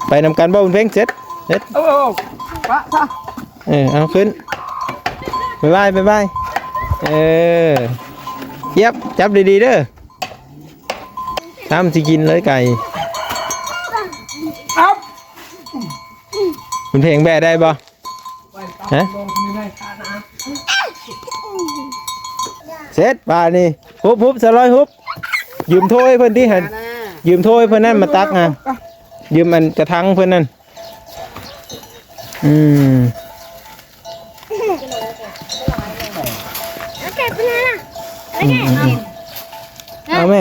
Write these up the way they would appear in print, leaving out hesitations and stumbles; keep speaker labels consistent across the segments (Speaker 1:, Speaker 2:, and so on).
Speaker 1: ไปนำกันบ่บุญเพ่งเสร็จ
Speaker 2: ปะ
Speaker 1: เอาขึ้นบ๊ายบายเย็บจับดีๆเด้อทำสิกินเลยไก่บุญเพ่งแบะได้บ่ฮะเสร็จป่านี่ฮุบสลอยฮุบยืมถ้วยเพิ่นที่เห็นยืมถ้วยเพิ่นนั่นมาตักนะยืมมันกระทังเพิ่นนั่นเอาแม่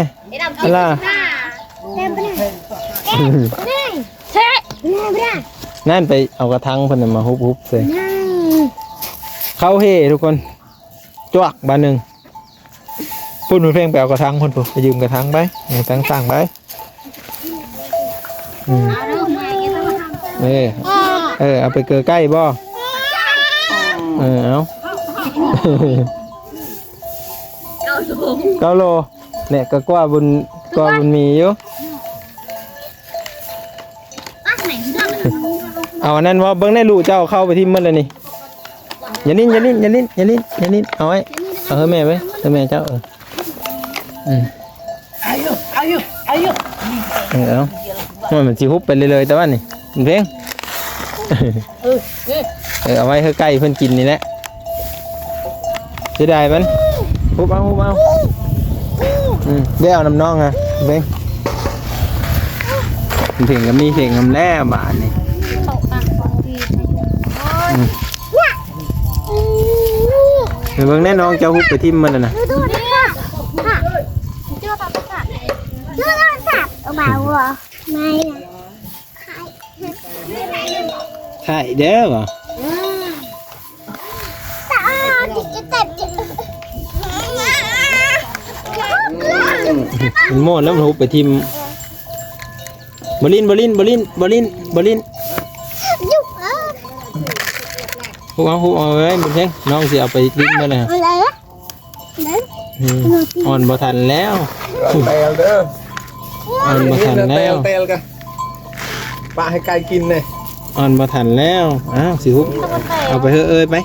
Speaker 1: อะไรนั่นไปเอากระทังเพิ่นมาฮุบใส่เข้าเฮทุกคนจวกบานหนึ่งพูดหนูเพลงไปเอากระทังคนปุ๊บไปยืมกระทังไปสั่งไปเอาไปเกลือใกล้บ่เอา9 โลเนี่ยก็กว่าบุญมีอยู่เอาอันนั้นว่าเบิ้งได้ลูกเจ้าเข้าไปที่มันเลยนี่อย่าลิ้นเอาไว้เอาให้แม่ไว้ให้แม่เจ้าเอามันจีฮุบไปเลยแต่ว่านี่เพลงเอาไว้ให้ใกล้เพิ่นกินนี่แหละจะได้มันฮุบเอาได้เอาน้ำน้องอ่ะเพลงก็มีเพลงน้ำแร่บานนี่เบิ่งแน่น้องเจ้าฮุบไปทิ่มมันน่ะไข่เด้อบ่มันโม่แล้วมันฮุบไปทิ่มบอลินฮุบเอาไว้บุญเพ่งน้องสิเอาไปลิ้นมาเลยอ่อนบ่ทันแล้วอ่อนบ่ทันแล้วกันปะให้ไก่กินเลยอ่อนบ่ทันแล้วอ้าวสิฮุบเอาไปเฮ้ยไป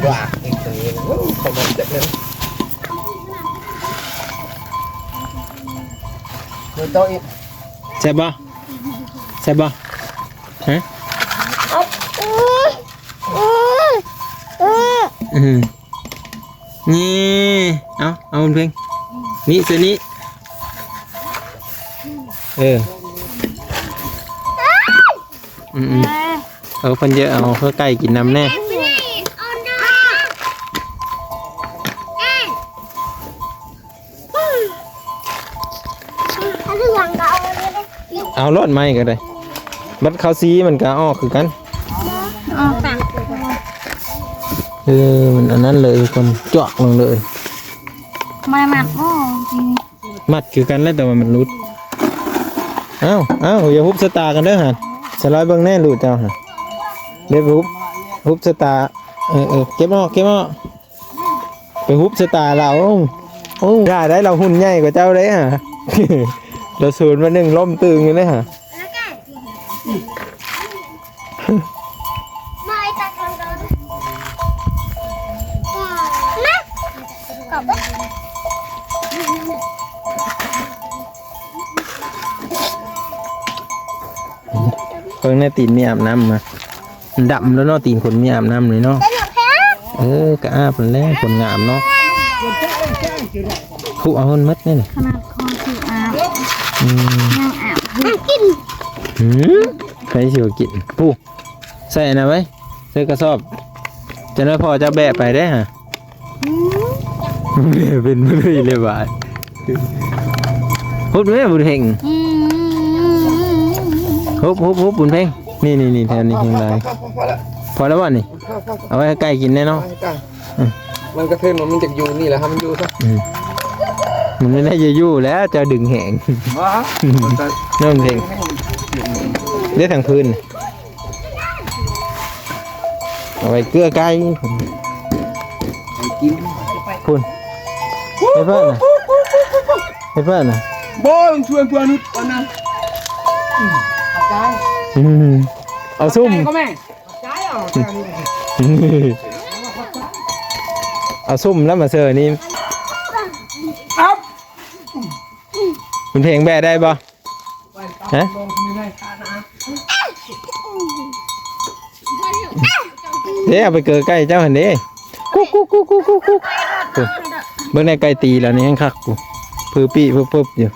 Speaker 1: ว้าอีกตรงนี้ขอบคุณจัดเลยมือโตอีกใช่บ่ฮะนี่เอาเพลงนี่เส้นนี้เอาเพิ่นเยอะเอาเพื่อไก่กินน้ำแน่เอารถไม้ก็ได้บัดเขาซีมันก็ออกคือกันมันอันนั้นเลยคนจอกลงเลยไม่มัดมัดคือกันแล้วแต่ว่ามันรุดอย่าฮุบสตากันเด้อฮะสไลด์เบิ่งแน่รูดเจ้าฮะเดี๋ยวฮุบสตาเก็บเอาไปฮุบสตาเราได้เราหุ่นใหญ่กว่าเจ้าเลยฮะเราสูนมาหนึ่งล้มตึงเลยฮะเพิ่งในตีนมีอาบน้ำมาดำแล้วเนาะตีนคนมีอาบน้ำเลยเนาะกระอาบแล้วคนงามเนาะผู้เอาคนมัดนี่ขนาดคอคืออาบกินใครเสียวกินผู้ใส่นะไว้ใส่กระสอบจะได้พอจะแบะไปได้ฮะเป็นมือเลยบาดพุดไหมบุญเพ่งฮุบบุญเพ่งนี่แทนนี่เพียงไรพอแล้ววะนี่เอาไว้ใกล้กินแน่เนาะมันกระเทือนมันจะอยู่นี่แหละครับมันอยู่ซะมันไม่ได้จะอยู่แล้วจะดึงแหงนั่นเพ่งได้ทางพื้นเอาไว้เกลือไก่คุณให้เพื่อนนะ
Speaker 2: โบยชวนเพื่อนนุชวันนั้นใจ
Speaker 1: เอาซุ่ม
Speaker 2: ก็แม่ใจอ่ะ
Speaker 1: เอาซุ่มแล้วมาเซอร์นี่
Speaker 2: ครับ
Speaker 1: คุณเพลงแบะได้ปะฮะเดี๋ยวเอาไปเกอใกล้เจ้าหันเด้กุ๊กกุ๊กกุ๊กกุ๊กกุ๊กกุ๊กเบิ่งในไก่ตีแล้วนี่ยังคักกูพื้ปีปึ๊บอยู่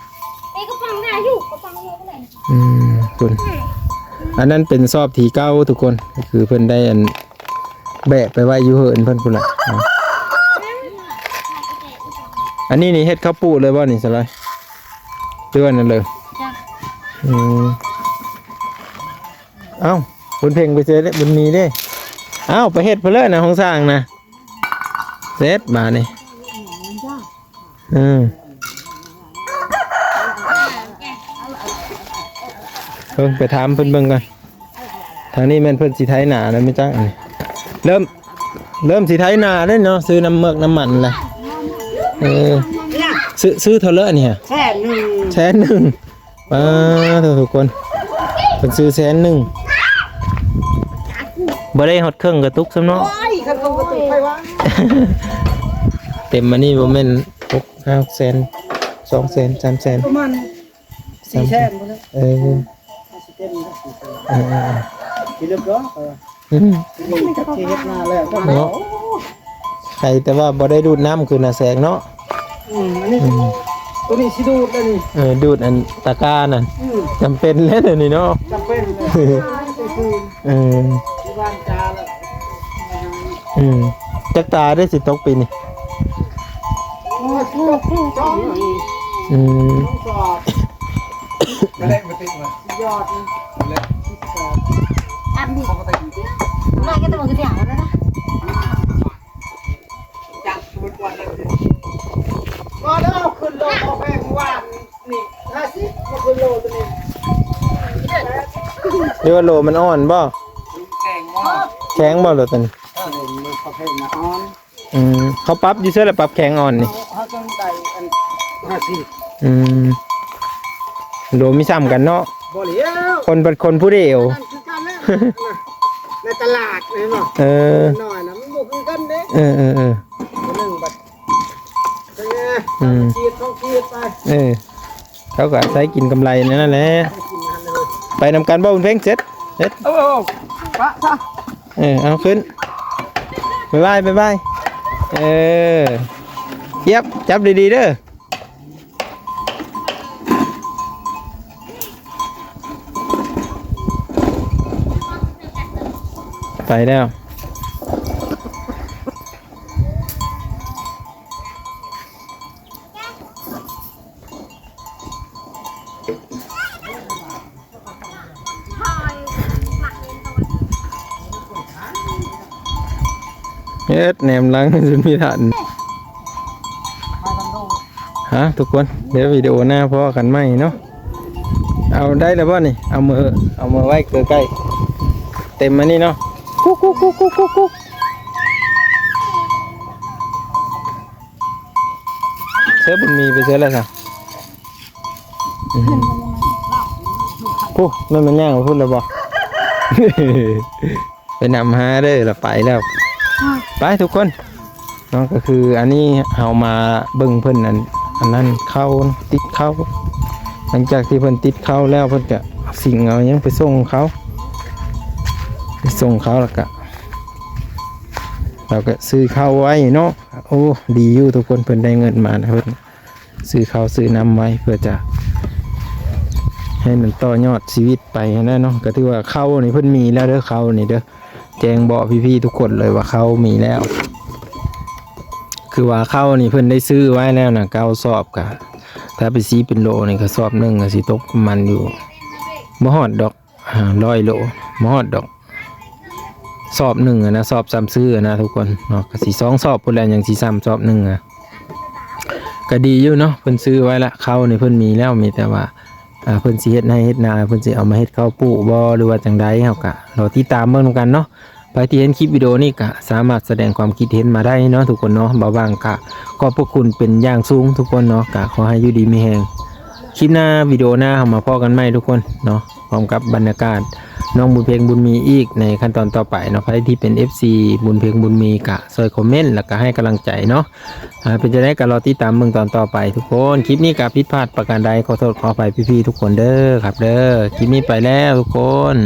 Speaker 1: คุณอันนั้นเป็นซอบถีเก้าทุกคนก็คือเพิ่นได้อันแบะไปไว้อยู่เหินเพิ่นพุ่นละอันนี้นี่เฮ็ดข้าวปูเลยบ่นี่สลายเตือนนั่นเลยเอ้าคุณเพ่งไปเจอบุญมีเด้เอ้าไปเฮ็ดเพลินนะของสร้างนะเซ็ตมานี่เพิ่งไปถามเพิ่นเบิ่งกันทางนี้แม่นเพิ่นสิไถหน้าแล้วไม่จังเริ่มสิไถหน้าได้เนาะซื้อน้ำเมือกน้ำมันเลยซื้อเท่าไหร่เนี่ย100,000ป้าทุกคนเพิ่นซื้อ100,000บ่ได้ฮอดเครื่องกระตุกซ้ำเนาะเต็มมานี่บ่แม่น6-500,000 200,000 300,000
Speaker 2: ประมาณ400,000บ่แล้วที่เรียบร้อยที่เฮ็ดมาแล้วก็เนาะ
Speaker 1: ใครแต่ว่าบ่ได้ดูดน้ำคือน่ะแสงเนาะ
Speaker 2: อันนี้ตัวนี้สิดูดแล้วนี่
Speaker 1: ดูดอันตะกร้านั่นจำเป็นแล้วนี่เนาะ
Speaker 2: จำเป็นเลยที่บ้านจาแล้ว
Speaker 1: จักตาได้สิตกปีนี่
Speaker 2: จ้องสอบไม่ได้มาติดมายอดเลย
Speaker 3: อันนี้ไม่ก็ต้องกระเดี่ยวแล้วนะ
Speaker 2: จังมันวันนั้นก็แล้วขึ้นโลเอาแพงวันนี่50ก็ขึ้นโลตัวนี้
Speaker 1: เรียกว่าโลมันอ่อนบ่แข็งบ่โลตัวนี้เขาปรับอยู่เสื้อแล้วปรับแข็งอ่อนนี่
Speaker 2: เขาต้องได้อัน
Speaker 1: 50โลมีซ้ำกันเนาะคนเป็นคนผู้เดียว
Speaker 2: ในตลาดเลยเนาะหน่อยนะมันบวกกันเด้1 บาทขีด2ขีดไป
Speaker 1: เขาก็ใช้กินกำไรนั่นแหละไปนำการบ่บุญเพ่งเสร็จ
Speaker 2: ปะซะ
Speaker 1: เอาขึ้นบ๊ายบายเย็บจับดีๆเด้อไปแล้วแหนมล้างจนมีทันทุกคนเดี๋ยววิดีโอหน้าพอกันไหมเนาะเอาได้แล้วป่ะนี่เอามือไว้ใกล้เต็มมานี่เนาะกุ๊กเสื้อบุญมีไปเสื้ออะไรสักไม่มันย่างพูดแล้วบอกไปนำหาเด้อเราไปแล้วไปทุกคนน้องก็คืออันนี้เอามาเบิ่งเพิ่นอันนั้นเข้าติดเข้าหลังจากที่เพิ่นติดเข้าแล้วเพิ่นจะสิ่งเอายังไปส่งเขาแล้วก็เราก็ซื้อข้าวไว้เนาะโอ้ดีอยู่ทุกคนเพิ่นได้เงินมานะเพิ่นซื้อข้าวซื้อน้ำไว้เพื่อจะให้มันต่อยอดชีวิตไปนะเนาะก็ถือว่าข้าวนี่เพิ่นมีแล้วเด้อข้าวนี่เด้อแจ้งบอกพี่ๆทุกคนเลยว่าข้าวมีแล้วคือว่าข้าวนี่เพิ่นได้ซื้อไว้แล้วนะ9 สอบกะถ้าไปซีเป็นโลนี่ก็สอบ1ก็สิตกประมาณอยู่บ่ฮอดดอก100 โลบ่ฮอดดอกสอบ1นะสอบ3ซื้อนะทุกคนเนาะก็สิ2 สอบพุ่นแล้วยังสิ3 สอบ1ก็ดีอยู่เนาะเพิ่นซื้อไว้ละข้าวนี่เพิ่นมีแล้วมีแต่ว่าเพิ่นสิเฮ็ดให้เฮ็ดนาเพิ่นสิเอามาเฮ็ดข้าวปลูกบ่หรือว่าจังใดเฮาก็รอติดตามเบิ่งกันเนาะไปที่เห็นคลิปวิดีโอนี้ก็สามารถแสดงความคิดเห็นมาได้เนาะทุกคนเนาะบ่าวางก็ขอบพระคุณเป็นอย่างสูงทุกคนเนาะก็ขอให้อยู่ดีมีแรง คลิปหน้าวิดีโอหน้าเรามาพอกันใหม่ทุกคนเนาะพร้อมกับบรรยากาศน้องบุญเพลงบุญมีอีกในขั้นตอนต่อไปเนาะใครที่เป็น FC บุญเพลงบุญมีกะช่วยคอมเมนต์แล้วก็ให้กำลังใจเนาะเป็นจะได้ก็รอติดตามเมืองตอนต่อไปทุกคนคลิปนี้กับผิดพลาดประการใดขอโทษขออภัยพี่ๆทุกคนเด้อครับเด้อคลิปนี้ไปแล้วทุกคน